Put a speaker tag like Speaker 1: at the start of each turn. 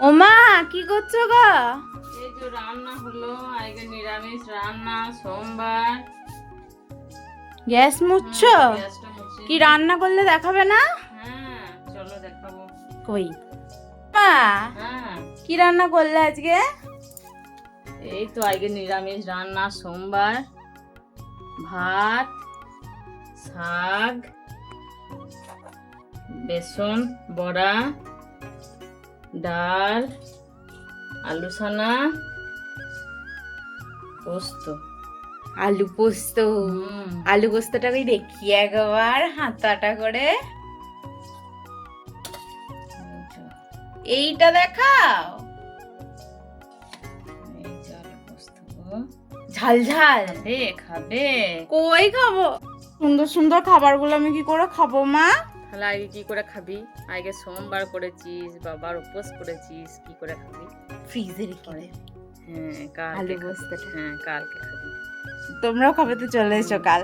Speaker 1: ওমা কি করছো গো?
Speaker 2: এই তো রান্না হলো, আজকে নিরামিষ রান্না, সোমবার।
Speaker 1: গ্যাস মুছছো?
Speaker 2: গ্যাসটা মুছে
Speaker 1: কি রান্না করলে দেখাবে না?
Speaker 2: হ্যাঁ, চলো দেখাবো।
Speaker 1: কই মা,
Speaker 2: হ্যাঁ,
Speaker 1: কি রান্না করলে আজকে?
Speaker 2: এই তো আজকে নিরামিষ রান্না, সোমবার। ভাত, শাক, বেসন বড়া, ডাল, আলু সানা, পোস্ত।
Speaker 1: আলু পোস্ত।
Speaker 2: হুম,
Speaker 1: আলু পোস্তটা আমি দেখি একবার হাতাটা করে। এইটা দেখাও,
Speaker 2: এই যে আলু পোস্ত গো।
Speaker 1: ঝাল ঝাল।
Speaker 2: খাবে খাবে?
Speaker 1: কই খাবো? সুন্দর সুন্দর খাবারগুলো আমি কি করে খাবো মা?
Speaker 2: তাহলে আগে কি করে খাবি? আগে সোমবার করেছিস, বাবার উপোস করেছিস, কি করে খাবি?
Speaker 1: ফ্রিজে রেখে দে।
Speaker 2: হ্যাঁ,
Speaker 1: আলু
Speaker 2: কালকে খাবি।
Speaker 1: পোস্তটা।
Speaker 2: হ্যাঁ, কালকে খাবি।
Speaker 1: তোমরাও খাবে তো চলে এসো কাল।